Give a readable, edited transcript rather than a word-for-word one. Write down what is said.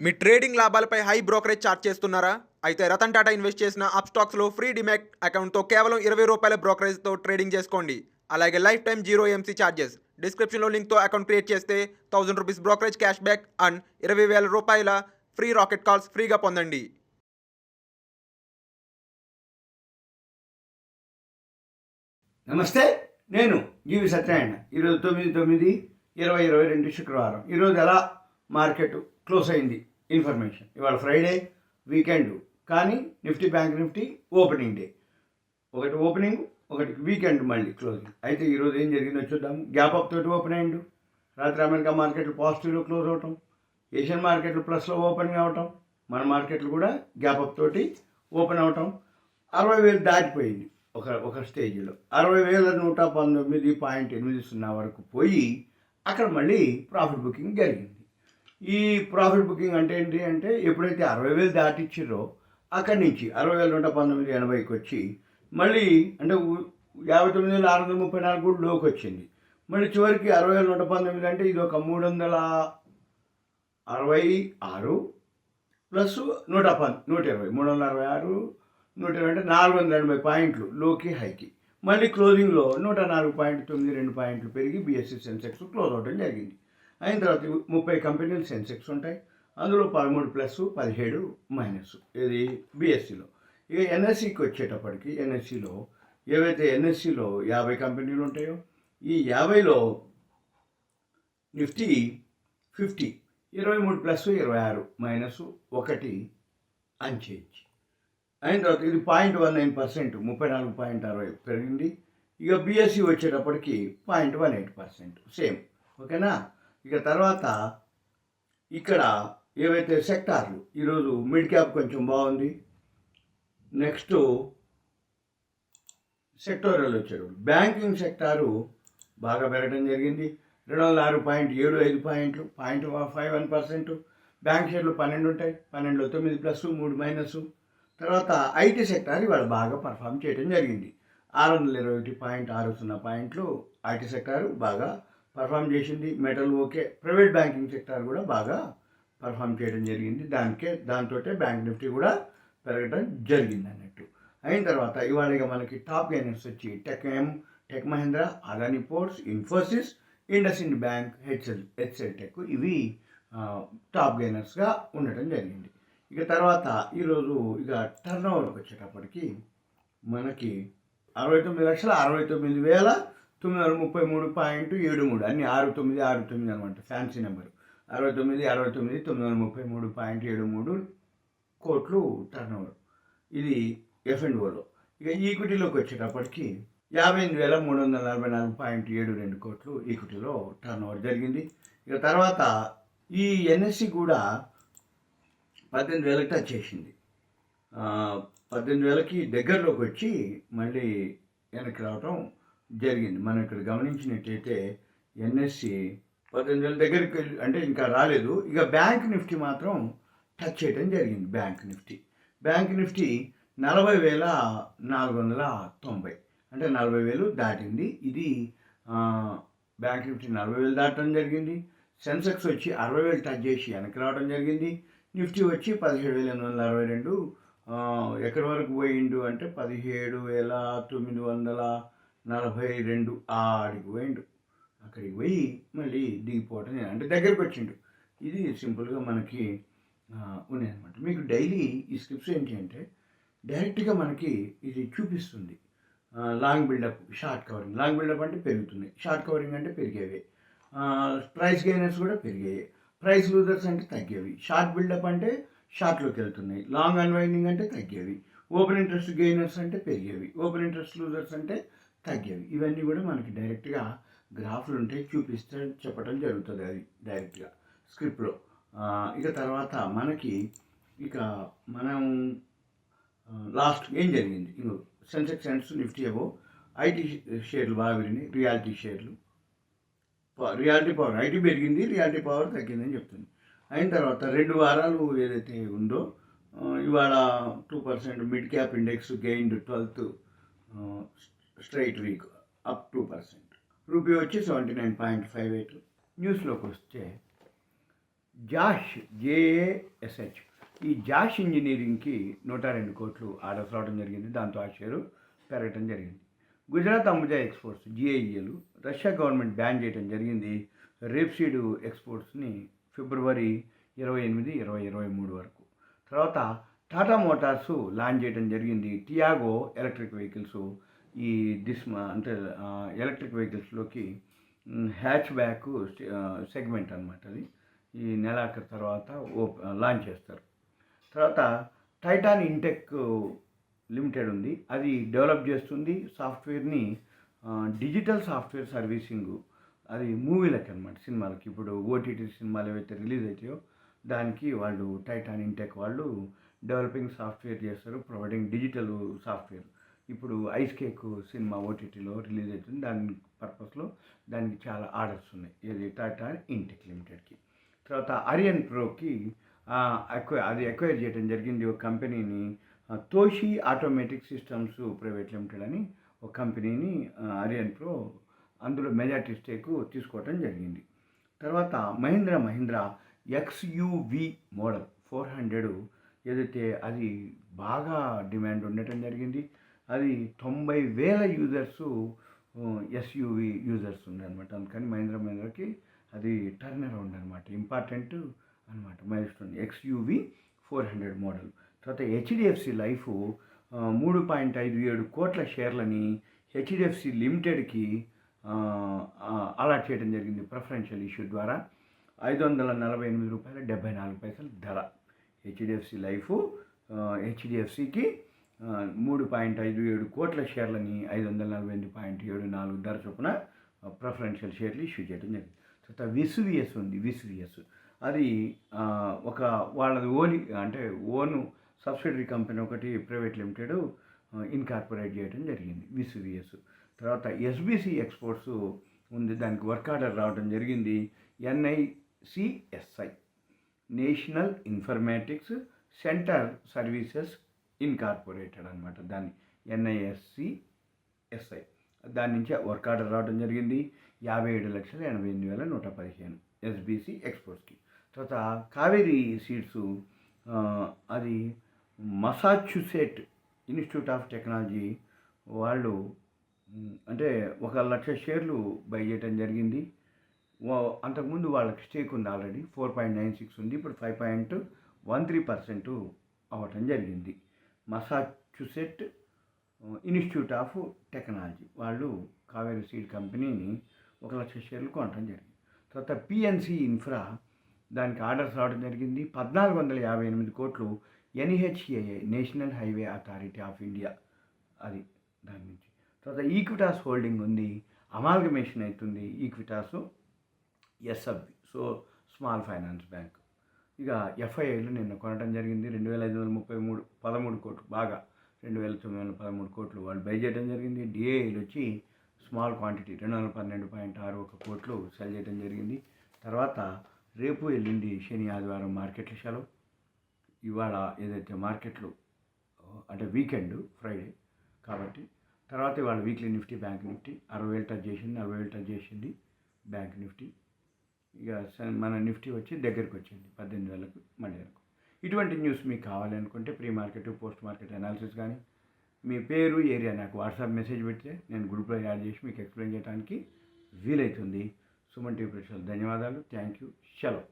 మీ trading లాభాలపై high brokerage charge చేస్తున్నారా? అయితే రతన్ టాటా ఇన్వెస్ట్ చేసిన అప్స్టాక్స్లో ఫ్రీ డిమాట్ అకౌంట్తో కేవలం ₹20 బ్రోకరేజ్తో ట్రేడింగ్ చేసుకోండి. అలాగే life time zero MC charges. డిస్క్రిప్షన్లో లింక్తో అకౌంట్ క్రియేట్ చేస్తే ₹1000 brokerage cash back and ₹20,000 free rocket calls ఫ్రీగా పొందండి. నమస్తే, నేను GVSatyanarayana. ఈరోజు 9/9/2022 శుక్రవారం. ఈరోజు ఎలా మార్కెట్ క్లోజ్ అయింది ఇన్ఫర్మేషన్. ఇవాళ ఫ్రైడే, వీకెండ్, కానీ Nifty bank Nifty opening day. ఒకటి ఓపెనింగ్, ఒకటి వీకెండ్ మళ్ళీ క్లోజింగ్. అయితే ఈరోజు ఏం జరిగిందో చూద్దాం. గ్యాప్ అప్ తోటి ఓపెన్ అయ్యిండు. రాత్రి అమెరికా మార్కెట్లు పాజిటివ్లో క్లోజ్ అవటం, ఏషియన్ మార్కెట్లు ప్లస్లో ఓపెనింగ్ అవటం, మన మార్కెట్లు కూడా గ్యాప్ అప్ తోటి ఓపెన్ అవటం. 60,000 దాటిపోయింది ఒక స్టేజ్లో. 60,119.80 వరకు పోయి అక్కడ మళ్ళీ ప్రాఫిట్ బుకింగ్ జరిగింది. ఈ ప్రాఫిట్ బుకింగ్ అంటే ఏంటి అంటే, ఎప్పుడైతే 60,000 దాటిచ్చిరో అక్కడి నుంచి 60,119.80కి వచ్చి మళ్ళీ అంటే 59,634 కూడా లోకి వచ్చింది. మళ్ళీ చివరికి 60,119 అంటే ఇది ఒక 366 ప్లస్ 120, 366, 120 అంటే 480 పాయింట్లు లోకి హైకి. మళ్ళీ క్లోజింగ్లో 104.92 పాయింట్లు పెరిగి BSE సెన్సెక్స్ క్లోజ్ అవడం జరిగింది. అయిన తర్వాత 30 కంపెనీలు సెన్సెక్స్ ఉంటాయి. అందులో 13 ప్లస్, 17 మైనస్. ఇది BSEలో. ఇక NSEకి వచ్చేటప్పటికి NSEలో ఏవైతే NSEలో 50 కంపెనీలు ఉంటాయో, ఈ 50లో నిఫ్టీ 50 23 ప్లస్, 26 మైనస్, 1 అన్చేంజ్. అయిన తర్వాత ఇది 0.19%, 34.60 పెరిగింది. ఇక BSE వచ్చేటప్పటికి 0.18% సేమ్. ఓకేనా. ఇక తర్వాత ఇక్కడ ఏవైతే సెక్టార్లు, ఈరోజు మిడ్ క్యాప్ కొంచెం బాగుంది. నెక్స్ట్ సెక్టోరియల్ వచ్చారు. బ్యాంకింగ్ సెక్టారు బాగా పెరగడం జరిగింది. 206.75 పాయింట్లు, 0.51%. బ్యాంక్ షేర్లు 12 ఉంటాయి. 12లో 9 ప్లస్, 3 మైనస్. తర్వాత IT సెక్టార్ ఇవాళ బాగా పర్ఫామ్ చేయడం జరిగింది. 621.60 పాయింట్లు IT సెక్టారు బాగా పర్ఫామ్ చేసింది. Metal okay. Private banking sector కూడా బాగా పర్ఫామ్ చేయడం జరిగింది. దాంతో బ్యాంక్ నిఫ్టీ కూడా పెరగడం జరిగింది అన్నట్టు. అయిన తర్వాత ఇవాళ ఇక మనకి టాప్ గెయినర్స్ వచ్చి tech Mahindra, Adani ports, Infosys, IndusInd bank, HL tech, ఇవి టాప్ గెయినర్స్గా ఉండటం జరిగింది. ఇక తర్వాత ఈరోజు ఇక టర్న్ ఓవర్కి వచ్చేటప్పటికి మనకి 69,933.73, అన్ని 69 అనమాట, ఫ్యాన్సీ నెంబరు. 69,933.73 కోట్లు టర్న్ ఓవర్. ఇది F&Oలో. ఇక ఈక్విటీలోకి వచ్చేటప్పటికి 58,344.72 కోట్లు ఈక్విటీలో టర్న్ ఓవర్ జరిగింది. ఇక తర్వాత ఈ NSE కూడా 18,000 టచ్ చేసింది. 18,000కి దగ్గరలోకి వచ్చి మళ్ళీ వెనక్కి రావటం జరిగింది. మనం ఇక్కడ గమనించినట్టయితే NSE 18,000 దగ్గరికి అంటే ఇంకా రాలేదు. ఇక బ్యాంక్ నిఫ్టీ మాత్రం టచ్ చేయడం జరిగింది. బ్యాంక్ నిఫ్టీ 40,490, అంటే 40,000 దాటింది. ఇది బ్యాంక్ నిఫ్టీ 40,000 దాటడం జరిగింది. సెన్సెక్స్ వచ్చి 60,000 టచ్ చేసి వెనక్కి రావడం జరిగింది. నిఫ్టీ వచ్చి 17,862, ఎక్కడి వరకు పోయిండు అంటే 17,942 ఆడికి పోయిండు. అక్కడికి పోయి మళ్ళీ దిగిపోవటం అంటే దగ్గరికి వచ్చిండు. ఇది సింపుల్గా మనకి ఉన్నాయన్నమాట. మీకు డైలీ ఈ స్క్రిప్ట్స్ ఏంటి అంటే డైరెక్ట్గా మనకి ఇది చూపిస్తుంది. Long buildup, short covering. Long buildup అంటే పెరుగుతున్నాయి, షార్ట్ కవరింగ్ అంటే పెరిగేవి. ప్రైస్ గెయినర్స్ కూడా పెరిగాయి, ప్రైస్ లూజర్స్ అంటే తగ్గేవి. షార్ట్ బిల్డప్ అంటే షార్ట్లోకి వెళ్తున్నాయి, లాంగ్ అన్వైండింగ్ అంటే తగ్గేవి. ఓపెన్ ఇంట్రెస్ట్ గెయినర్స్ అంటే పెరిగేవి, ఓపెన్ ఇంట్రెస్ట్ లూజర్స్ అంటే తగ్గేవి. ఇవన్నీ కూడా మనకి డైరెక్ట్గా గ్రాఫ్లు ఉంటే చూపిస్తే చెప్పడం జరుగుతుంది, అది డైరెక్ట్గా స్క్రిప్ట్లో. ఇక తర్వాత మనకి మనం లాస్ట్ ఏం జరిగింది, ఇంకో సెన్సెక్స్ అండ్ నిఫ్టీ ఏవో IT షేర్లు బాగా పెరిగినాయి. రియాలిటీ పవర్ IT పెరిగింది, రియాలిటీ పవర్ తగ్గిందని చెప్తుంది. అయిన తర్వాత 2 వారాలు ఏదైతే ఉందో ఇవాళ 2% mid cap index gained 12th straight week up 2%. Rupee వచ్చి 79.58. న్యూస్లోకి వస్తే జాష్ JASH ఈ జాష్ ఇంజనీరింగ్కి 102 కోట్లు ఆర్డర్స్ రావడం జరిగింది. దాంతో ఆ షేరు పెరగటం జరిగింది. Gujarat Ambuja exports GIEL Russia government ban చేయడం జరిగింది రేప్సీడ్ ఎక్స్పోర్ట్స్ని ఫిబ్రవరి 28, 2023 వరకు. తర్వాత టాటా మోటార్స్ లాంచ్ చేయడం జరిగింది టియాగో ఎలక్ట్రిక్ వెహికల్స్. ఈ అంటే ఎలక్ట్రిక్ వెహికల్స్లోకి హ్యాచ్ బ్యాక్ సెగ్మెంట్ అనమాట. అది ఈ నెలాఖరు తర్వాత లాంచ్ చేస్తారు. తర్వాత టైటాన్ ఇంటెక్ లిమిటెడ్ ఉంది. అది డెవలప్ చేస్తుంది సాఫ్ట్వేర్ని, డిజిటల్ సాఫ్ట్వేర్ సర్వీసింగ్. అది మూవీలకి అనమాట, సినిమాలకి. ఇప్పుడు OTT సినిమాలు ఏవైతే రిలీజ్ అవుతాయో దానికి వాళ్ళు టైటాన్ ఇంటెక్ వాళ్ళు డెవలపింగ్ సాఫ్ట్వేర్ చేస్తారు, ప్రొవైడింగ్ డిజిటల్ సాఫ్ట్వేర్. ఇప్పుడు ఐస్ కేక్ సినిమా OTTలో రిలీజ్ అవుతుంది. దాని పర్పస్లో దానికి చాలా ఆర్డర్స్ ఉన్నాయి. ఇది టాటా ఇంటెక్ లిమిటెడ్కి. తర్వాత ఆర్యన్ ప్రోకి అది ఎక్వైర్ చేయడం జరిగింది ఒక కంపెనీని, Toshi automatic systems private limited అని ఒక కంపెనీని ఆర్యన్ ప్రో అందులో మెజారిటీ స్టేక్ తీసుకోవటం జరిగింది. తర్వాత మహీంద్రా XUV మోడల్ 400 ఏదైతే అది బాగా డిమాండ్ ఉండటం జరిగింది. అది 90,000 యూజర్స్ SUV యూజర్స్ ఉన్నారనమాట. అందుకని మహీంద్రాకి అది టర్న్ అరౌండ్ అనమాట, ఇంపార్టెంట్ అనమాట, మైల్ స్టోన్. XUV 400 model. తర్వాత HDFC లైఫ్ 3.57 కోట్ల షేర్లని HDFC లిమిటెడ్కి అలాట్ చేయడం జరిగింది ప్రిఫరెన్షియల్ ఇష్యూ ద్వారా. ₹548.74 ధర. HDFC లైఫ్ HDFCకి 3.57 కోట్ల షేర్లని 548.74 ధర చొప్పున ప్రిఫరెన్షియల్ షేర్లు ఇష్యూ చేయడం జరిగింది. తర్వాత విస్విఎస్ ఉంది. విస్విఎస్ అది ఒక వాళ్ళది ఓను సబ్సిడరీ కంపెనీ ఒకటి ప్రైవేట్ లిమిటెడ్ ఇన్కార్పొరేట్ చేయడం జరిగింది విస్విఎస్. తర్వాత SBC ఎక్స్పోర్ట్స్ ఉంది, దానికి వర్క్ ఆర్డర్ రావడం జరిగింది. NICSI national informatics centre services incorporated అనమాట, దాన్ని NICSI. దాని నుంచి వర్క్ ఆర్డర్ రావడం జరిగింది 57,88,115 SBC ఎక్స్పోర్ట్స్కి. తర్వాత కావేరీ సీడ్స్ అది మసాచ్యుసెట్ ఇన్స్టిట్యూట్ ఆఫ్ టెక్నాలజీ వాళ్ళు అంటే 1,00,000 షేర్లు బై చేయడం జరిగింది. అంతకుముందు వాళ్ళకి స్టేక్ ఉంది ఆల్రెడీ 4.96 ఉంది, ఇప్పుడు 5.13% అవ్వటం జరిగింది. మసాచ్యుసెట్ ఇన్స్టిట్యూట్ ఆఫ్ టెక్నాలజీ వాళ్ళు కావేరీ సీడ్ కంపెనీని 1,00,000 షేర్లు కొనడం జరిగింది. తర్వాత PNC ఇన్ఫ్రా దానికి ఆర్డర్స్ రావడం జరిగింది 1,458 కోట్లు NHAI national highway authority of India, అది దాని నుంచి. తర్వాత ఈక్విటాస్ హోల్డింగ్ ఉంది, అమాల్గమేషన్ అవుతుంది Equitas SFB, so small finance bank. ఇక FIIలు నిన్న కొనడం జరిగింది 2,513 కోట్లు, బాగా 2,913 కోట్లు వాళ్ళు బై చేయడం జరిగింది. DAIలు వచ్చి స్మాల్ క్వాంటిటీ 212.61 కోట్లు సెల్ చేయడం జరిగింది. తర్వాత రేపు ఎల్లుండి శని ఆదివారం మార్కెట్ల సెలవు. ఇవాళ ఏదైతే మార్కెట్లు అంటే వీకెండ్ ఫ్రైడే కాబట్టి, తర్వాత ఇవాళ weekly Nifty bank Nifty 60,000 touch చేసింది, 40,000 టచ్ చేసింది బ్యాంక్ నిఫ్టీ. ఇక మన నిఫ్టీ వచ్చి దగ్గరికి వచ్చింది 18,000కు మళ్ళీ వరకు. ఇటువంటి న్యూస్ మీకు కావాలి అనుకుంటే pre market post market analysis కానీ మీ పేరు ఏరియా నాకు వాట్సాప్ మెసేజ్ పెడితే నేను గ్రూప్లో యాడ్ చేసి మీకు ఎక్స్ప్లెయిన్ చేయడానికి వీలవుతుంది. సుమన్ టీవీ ప్రేక్షకులకు ధన్యవాదాలు. Thank you. సెలవు.